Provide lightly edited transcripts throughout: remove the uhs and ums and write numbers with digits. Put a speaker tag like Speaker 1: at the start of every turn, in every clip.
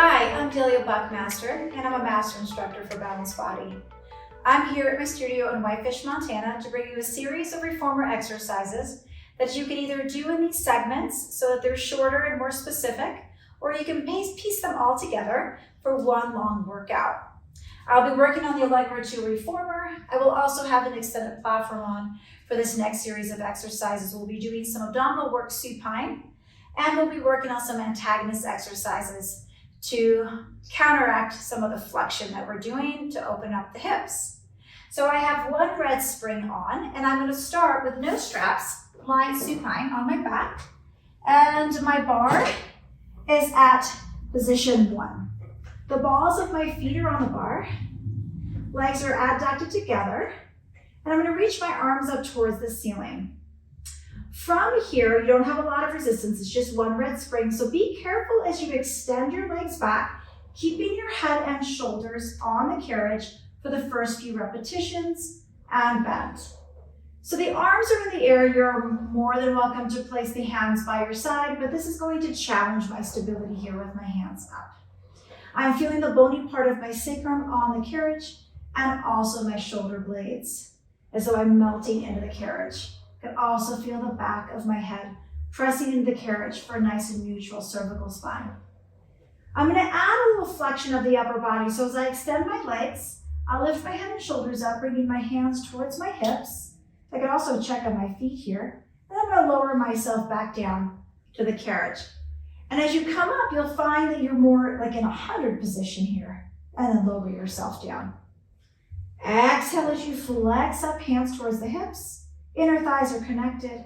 Speaker 1: Hi, I'm Delia Buckmaster, and I'm a master instructor for Balanced Body. I'm here at my studio in Whitefish, Montana to bring you a series of reformer exercises that you can either do in these segments so that they're shorter and more specific, or you can piece them all together for one long workout. I'll be working on the Rollover 2 reformer. I will also have an extended platform on for this next series of exercises. We'll be doing some abdominal work supine, and we'll be working on some antagonist exercises to counteract some of the flexion that we're doing to open up the hips. So I have one red spring on, and I'm going to start with no straps, lying supine on my back, and my bar is at position 1. The balls of my feet are on the bar, legs are adducted together, and I'm going to reach my arms up towards the ceiling. From here, you don't have a lot of resistance, it's just one red spring, so be careful as you extend your legs back, keeping your head and shoulders on the carriage for the first few repetitions, and bend. So the arms are in the air. You're more than welcome to place the hands by your side, but this is going to challenge my stability here with my hands up. I'm feeling the bony part of my sacrum on the carriage and also my shoulder blades, as though I'm melting into the carriage. I can also feel the back of my head pressing into the carriage for a nice and neutral cervical spine. I'm going to add a little flexion of the upper body. So as I extend my legs, I'll lift my head and shoulders up, bringing my hands towards my hips. I can also check on my feet here. And I'm going to lower myself back down to the carriage. And as you come up, you'll find that you're more like in a 100 position here. And then lower yourself down. Exhale as you flex up, hands towards the hips. Inner thighs are connected.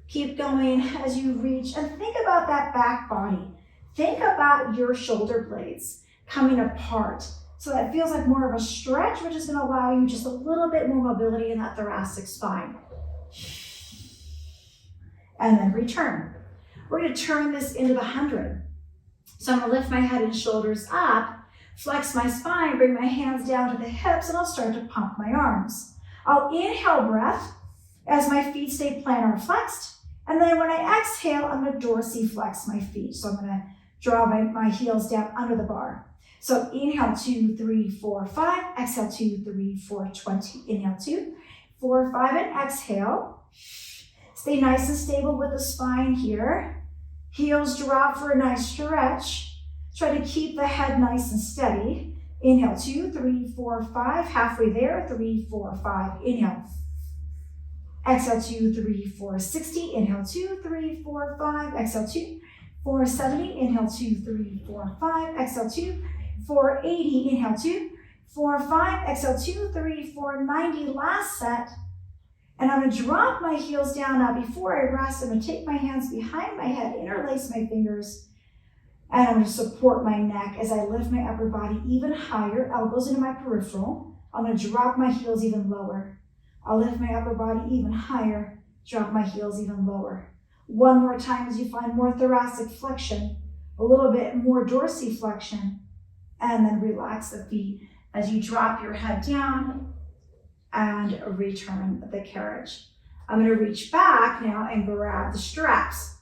Speaker 1: Keep going as you reach, and think about that back body. Think about your shoulder blades coming apart. So that feels like more of a stretch, which is going to allow you just a little bit more mobility in that thoracic spine. And then return. We're going to turn this into the 100. So I'm going to lift my head and shoulders up, flex my spine, bring my hands down to the hips, and I'll start to pump my arms. I'll inhale breath as my feet stay plantar flexed. And then when I exhale, I'm going to dorsiflex my feet. So I'm going to draw my heels down under the bar. So inhale, 2, 3, 4, 5. Exhale, 2, 3, 4, 20. Inhale, 2, 4, 5, and exhale. Stay nice and stable with the spine here. Heels drop for a nice stretch. Try to keep the head nice and steady. Inhale, 2, 3, 4, 5. Halfway there, 3, 4, 5. Inhale. Exhale, 2, 3, 4, 60. Inhale, 2, 3, 4, 5. Exhale, 2, 4, 70. Inhale, 2, 3, 4, 5. Exhale, 2, 4, 80. Inhale, 2, 4, 5. Exhale, 2, 3, 4, 90. Last set. And I'm going to drop my heels down. Now, before I rest, I'm going to take my hands behind my head, interlace my fingers, and I'm going to support my neck as I lift my upper body even higher, elbows into my peripheral. I'm going to drop my heels even lower. I'll lift my upper body even higher, drop my heels even lower. One more time as you find more thoracic flexion, a little bit more dorsiflexion, and then relax the feet as you drop your head down and return the carriage. I'm going to reach back now and grab the straps.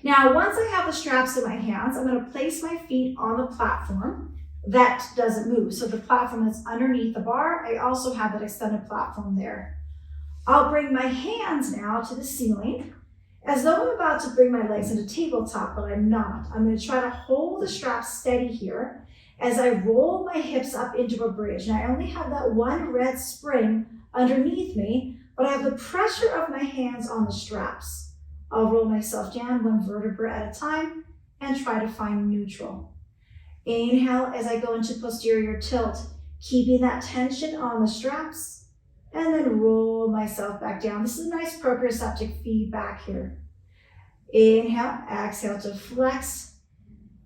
Speaker 1: Now, once I have the straps in my hands, I'm going to place my feet on the platform that doesn't move. So the platform that's underneath the bar, I also have that extended platform there. I'll bring my hands now to the ceiling as though I'm about to bring my legs into tabletop, but I'm not. I'm going to try to hold the straps steady here as I roll my hips up into a bridge. Now I only have that one red spring underneath me, but I have the pressure of my hands on the straps. I'll roll myself down one vertebra at a time and try to find neutral. Inhale as I go into posterior tilt, keeping that tension on the straps, and then roll myself back down. This is a nice proprioceptive feedback here. Inhale, exhale to flex.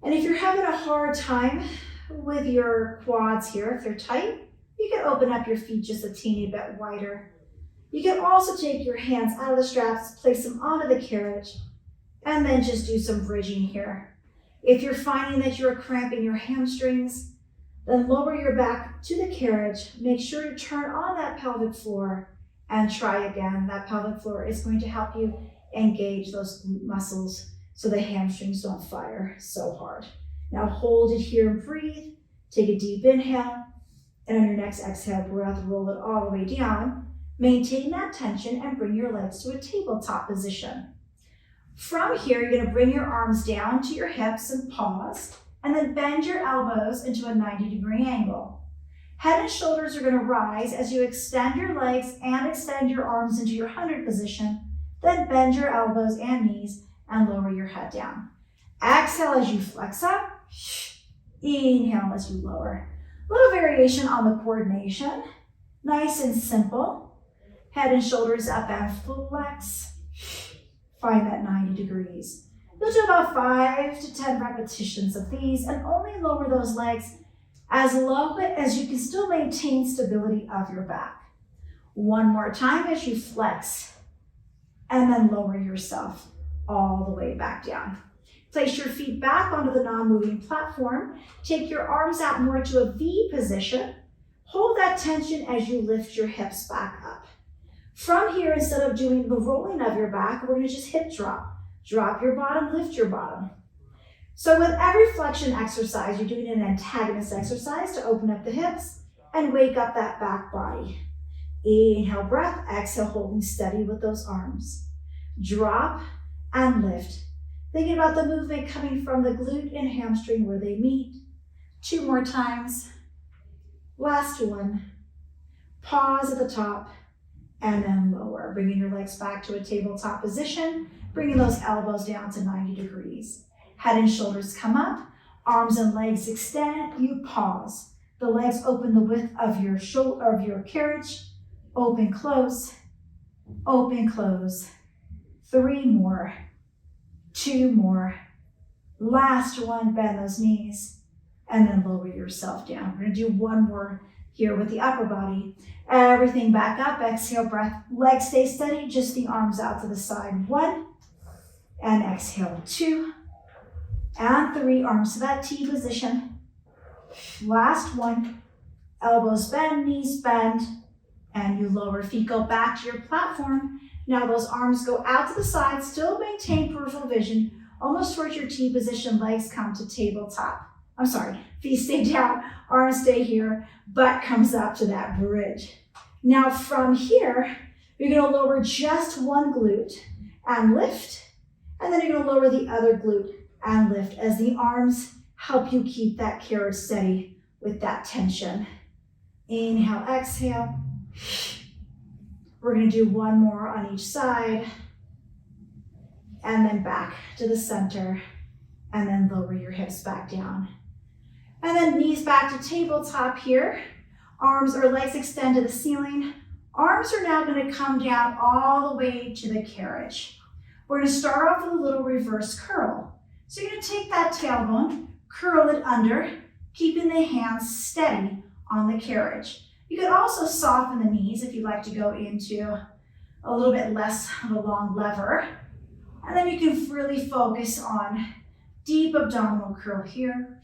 Speaker 1: And if you're having a hard time with your quads here, if they're tight, you can open up your feet just a teeny bit wider. You can also take your hands out of the straps, place them onto the carriage, and then just do some bridging here. If you're finding that you're cramping your hamstrings, then lower your back to the carriage. Make sure to turn on that pelvic floor and try again. That pelvic floor is going to help you engage those glute muscles so the hamstrings don't fire so hard. Now hold it here and breathe. Take a deep inhale. And on your next exhale breath, roll it all the way down. Maintain that tension and bring your legs to a tabletop position. From here, you're going to bring your arms down to your hips and pause, and then bend your elbows into a 90-degree angle. Head and shoulders are going to rise as you extend your legs and extend your arms into your 100 position. Then bend your elbows and knees and lower your head down. Exhale as you flex up. Inhale as you lower. A little variation on the coordination. Nice and simple. Head and shoulders up and flex. Find that 90 degrees. You'll do about 5 to 10 repetitions of these and only lower those legs as low as you can still maintain stability of your back. One more time as you flex and then lower yourself all the way back down. Place your feet back onto the non-moving platform. Take your arms out more to a V position. Hold that tension as you lift your hips back up. From here, instead of doing the rolling of your back, we're going to just hip drop. Drop your bottom, lift your bottom. So with every flexion exercise, you're doing an antagonist exercise to open up the hips and wake up that back body. Inhale, breath. Exhale, holding steady with those arms. Drop and lift. Thinking about the movement coming from the glute and hamstring where they meet. 2 more times. Last one. Pause at the top and then lower. Bringing your legs back to a tabletop position. Bringing those elbows down to 90 degrees. Head and shoulders come up. Arms and legs extend. You pause. The legs open the width of your shoulder, of your carriage. Open, close. Open, close. 3 more. 2 more. Last one, bend those knees and then lower yourself down. We're gonna do 1 more here with the upper body. Everything back up, exhale, breath. Legs stay steady, just the arms out to the side. 1, and exhale, 2, and 3, arms to that T position. Last one, elbows bend, knees bend, and you lower, feet go back to your platform. Now those arms go out to the side, still maintain peripheral vision, almost towards your T position, legs come to tabletop. I'm sorry, feet stay down, arms stay here, butt comes up to that bridge. Now from here, you're gonna lower just one glute and lift, and then you're gonna lower the other glute and lift as the arms help you keep that carriage steady with that tension. Inhale, exhale. We're gonna do 1 more on each side, and then back to the center, and then lower your hips back down. And then knees back to tabletop here. Arms or legs extend to the ceiling. Arms are now gonna come down all the way to the carriage. We're gonna start off with a little reverse curl. So you're gonna take that tailbone, curl it under, keeping the hands steady on the carriage. You could also soften the knees if you'd like to go into a little bit less of a long lever. And then you can really focus on deep abdominal curl here.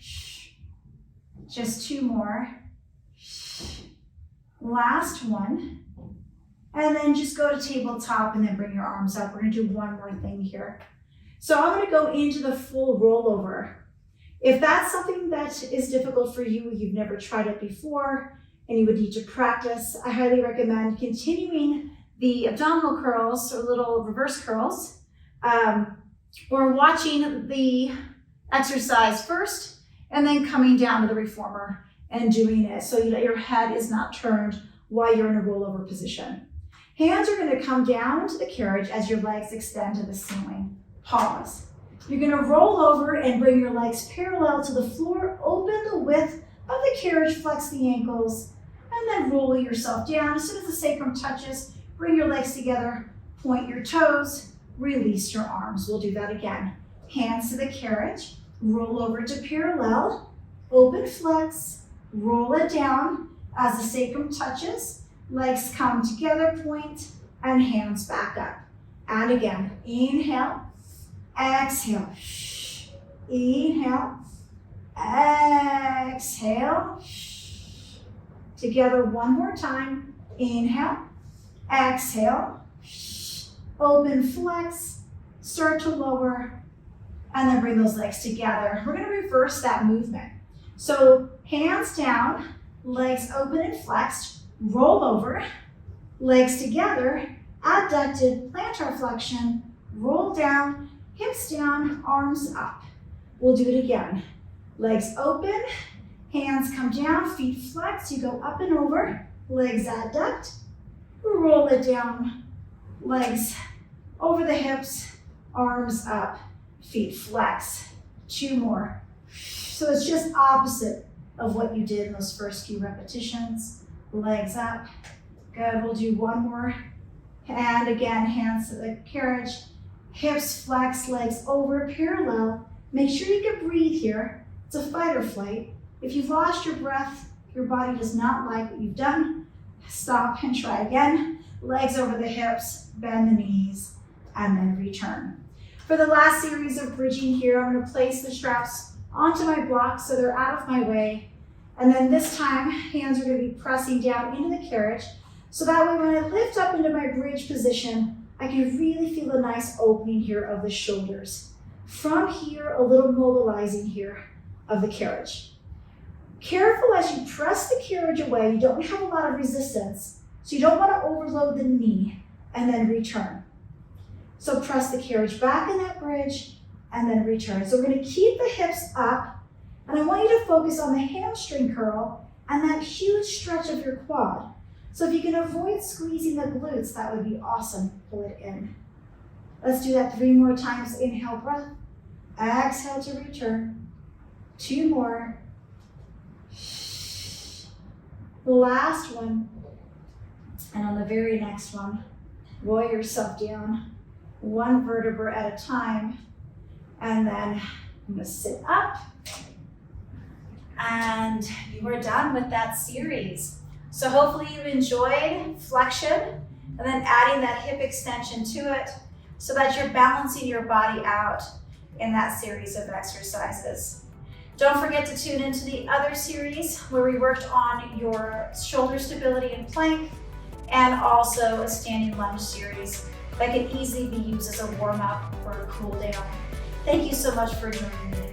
Speaker 1: Just 2 more. Last one. And then just go to tabletop and then bring your arms up. We're gonna do 1 more thing here. So I'm gonna go into the full rollover. If that's something that is difficult for you, you've never tried it before, and you would need to practice, I highly recommend continuing the abdominal curls or little reverse curls, or watching the exercise first and then coming down to the reformer and doing it so that your head is not turned while you're in a rollover position. Hands are going to come down into the carriage as your legs extend to the ceiling. Pause. You're going to roll over and bring your legs parallel to the floor, open the width of the carriage, flex the ankles, and then roll yourself down. As soon as the sacrum touches, bring your legs together, point your toes, release your arms. We'll do that again. Hands to the carriage, roll over to parallel, open, flex, roll it down as the sacrum touches, legs come together, point, and hands back up. And again, inhale, exhale, inhale, exhale. Together 1 more time. Inhale, exhale, open, flex, start to lower, and then bring those legs together. We're gonna reverse that movement. So hands down, legs open and flexed, roll over, legs together, adducted, plantar flexion, roll down, hips down, arms up. We'll do it again. Legs open, hands come down, feet flex, you go up and over, legs adduct, roll it down, legs over the hips, arms up, feet flex. 2 more. So it's just opposite of what you did in those first few repetitions. Legs up. Good, we'll do 1 more. And again, hands to the carriage, hips flex, legs over, parallel. Make sure you can breathe here. It's a fight or flight. If you've lost your breath, your body does not like what you've done, stop and try again. Legs over the hips, bend the knees, and then return. For the last series of bridging here, I'm going to place the straps onto my blocks so they're out of my way. And then this time, hands are going to be pressing down into the carriage. So that way when I lift up into my bridge position, I can really feel a nice opening here of the shoulders. From here, a little mobilizing here of the carriage. Careful as you press the carriage away, you don't have a lot of resistance, so you don't want to overload the knee, and then return. So press the carriage back in that bridge, and then return. So we're going to keep the hips up, and I want you to focus on the hamstring curl and that huge stretch of your quad. So if you can avoid squeezing the glutes, that would be awesome. Pull it in. Let's do that 3 more times. Inhale, breath. Exhale to return. 2 more. The last one. And on the very next one, roll yourself down 1 vertebra at a time. And then I'm going to sit up. And you are done with that series. So hopefully you enjoyed flexion and then adding that hip extension to it so that you're balancing your body out in that series of exercises. Don't forget to tune into the other series where we worked on your shoulder stability and plank, and also a standing lunge series that can easily be used as a warm-up or a cool down. Thank you so much for joining me.